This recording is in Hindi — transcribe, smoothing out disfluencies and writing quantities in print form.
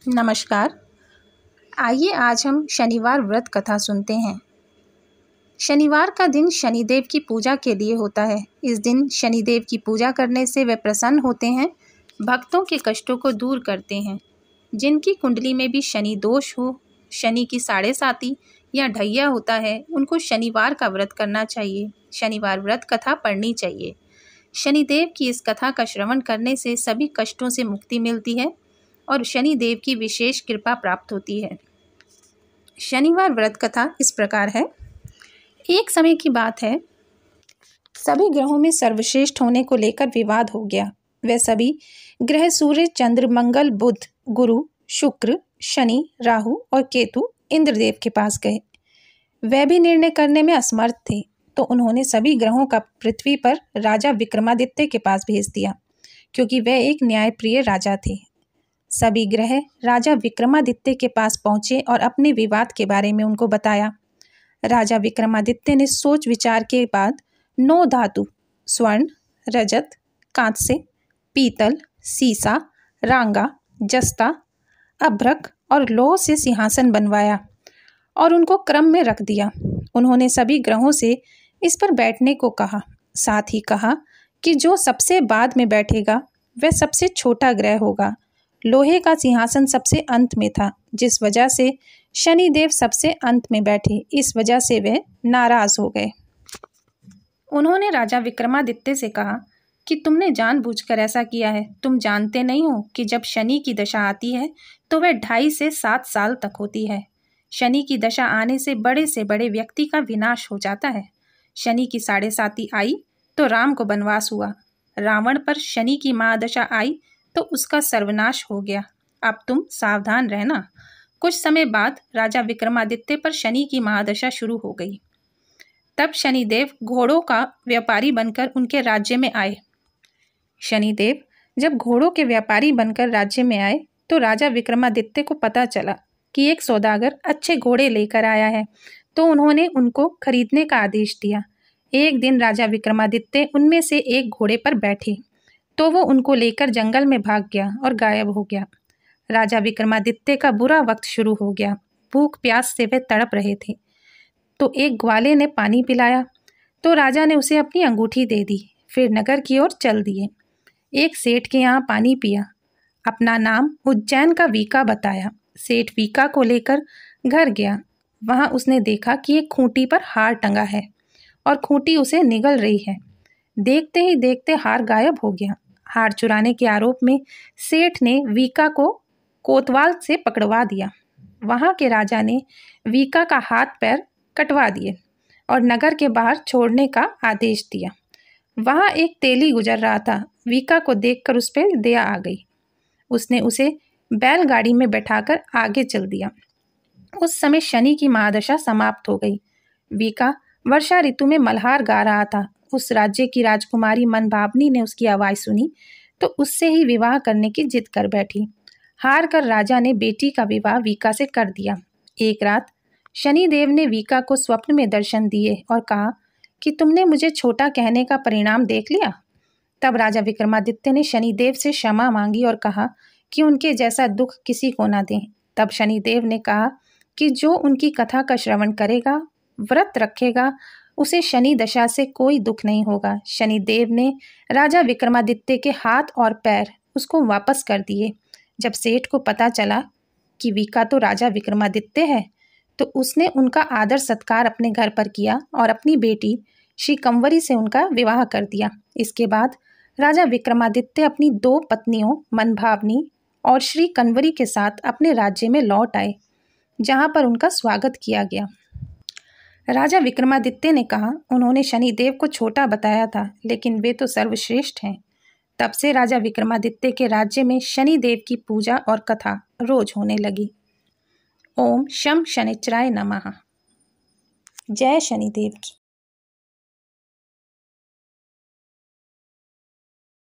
नमस्कार। आइए आज हम शनिवार व्रत कथा सुनते हैं। शनिवार का दिन शनिदेव की पूजा के लिए होता है। इस दिन शनिदेव की पूजा करने से वे प्रसन्न होते हैं, भक्तों के कष्टों को दूर करते हैं। जिनकी कुंडली में भी शनि दोष हो, शनि की साढ़े साती या ढैया होता है, उनको शनिवार का व्रत करना चाहिए। शनिवार व्रत कथा पढ़नी चाहिए। शनिदेव की इस कथा का श्रवण करने से सभी कष्टों से मुक्ति मिलती है और शनिदेव की विशेष कृपा प्राप्त होती है। शनिवार व्रत कथा इस प्रकार है। एक समय की बात है, सभी ग्रहों में सर्वश्रेष्ठ होने को लेकर विवाद हो गया। वे सभी ग्रह सूर्य, चंद्र, मंगल, बुध, गुरु, शुक्र, शनि, राहु और केतु इंद्रदेव के पास गए। वे भी निर्णय करने में असमर्थ थे, तो उन्होंने सभी ग्रहों का पृथ्वी पर राजा विक्रमादित्य के पास भेज दिया, क्योंकि वे एक न्यायप्रिय राजा थे। सभी ग्रह राजा विक्रमादित्य के पास पहुंचे और अपने विवाद के बारे में उनको बताया। राजा विक्रमादित्य ने सोच विचार के बाद 9 धातु स्वर्ण, रजत, कांस्य, पीतल, सीसा, रांगा, जस्ता, अभ्रक और लौह से सिंहासन बनवाया और उनको क्रम में रख दिया। उन्होंने सभी ग्रहों से इस पर बैठने को कहा। साथ ही कहा कि जो सबसे बाद में बैठेगा वह सबसे छोटा ग्रह होगा। लोहे का सिंहासन सबसे अंत में था, जिस वजह से शनिदेव सबसे अंत में बैठे। इस वजह से वे नाराज हो गए। उन्होंने राजा विक्रमादित्य से कहा कि तुमने जानबूझकर ऐसा किया है। तुम जानते नहीं हो कि जब शनि की दशा आती है तो वह 2.5 से 7 साल तक होती है। शनि की दशा आने से बड़े व्यक्ति का विनाश हो जाता है। शनि की साढ़े साती आई तो राम को वनवास हुआ। रावण पर शनि की महादशा आई तो उसका सर्वनाश हो गया। अब तुम सावधान रहना। कुछ समय बाद राजा विक्रमादित्य पर शनि की महादशा शुरू हो गई। तब शनिदेव घोड़ों का व्यापारी बनकर उनके राज्य में आए। शनिदेव जब घोड़ों के व्यापारी बनकर राज्य में आए तो राजा विक्रमादित्य को पता चला कि एक सौदागर अच्छे घोड़े लेकर आया है, तो उन्होंने उनको खरीदने का आदेश दिया। एक दिन राजा विक्रमादित्य उनमें से एक घोड़े पर बैठे तो वो उनको लेकर जंगल में भाग गया और गायब हो गया। राजा विक्रमादित्य का बुरा वक्त शुरू हो गया। भूख प्यास से वे तड़प रहे थे, तो एक ग्वाले ने पानी पिलाया तो राजा ने उसे अपनी अंगूठी दे दी। फिर नगर की ओर चल दिए। एक सेठ के यहाँ पानी पिया। अपना नाम उज्जैन का वीका बताया। सेठ वीका को लेकर घर गया। वहाँ उसने देखा कि एक खूंटी पर हार टंगा है और खूंटी उसे निगल रही है। देखते ही देखते हार गायब हो गया। हार चुराने के आरोप में सेठ ने वीका को कोतवाल से पकड़वा दिया। वहां के राजा ने वीका का हाथ पैर कटवा दिए और नगर के बाहर छोड़ने का आदेश दिया। वहां एक तेली गुजर रहा था। वीका को देखकर उस पर दया आ गई। उसने उसे बैलगाड़ी में बैठाकर आगे चल दिया। उस समय शनि की महादशा समाप्त हो गई। वीका वर्षा ऋतु में मल्हार गा रहा था। उस राज्य की राजकुमारी मनभावनी ने उसकी आवाज़ सुनी तो उससे ही विवाह करने की जिद कर बैठी। हार कर राजा ने बेटी का विवाह वीका से कर दिया। एक रात शनिदेव ने वीका को स्वप्न में दर्शन दिए और कहा कि तुमने मुझे छोटा कहने का परिणाम देख लिया। तब राजा विक्रमादित्य ने शनिदेव से क्षमा मांगी और कहा कि उनके जैसा दुख किसी को ना दें। तब शनिदेव ने कहा कि जो उनकी कथा का श्रवण करेगा, व्रत रखेगा, उसे शनि दशा से कोई दुख नहीं होगा। शनिदेव ने राजा विक्रमादित्य के हाथ और पैर उसको वापस कर दिए। जब सेठ को पता चला कि वीका तो राजा विक्रमादित्य है, तो उसने उनका आदर सत्कार अपने घर पर किया और अपनी बेटी श्री कंवरी से उनका विवाह कर दिया। इसके बाद राजा विक्रमादित्य अपनी 2 पत्नियों मनभावनी और श्री कंवरी के साथ अपने राज्य में लौट आए, जहाँ पर उनका स्वागत किया गया। राजा विक्रमादित्य ने कहा उन्होंने शनिदेव को छोटा बताया था, लेकिन वे तो सर्वश्रेष्ठ हैं। तब से राजा विक्रमादित्य के राज्य में शनिदेव की पूजा और कथा रोज होने लगी। ओम शम शनिचराय नमः। जय शनिदेव की।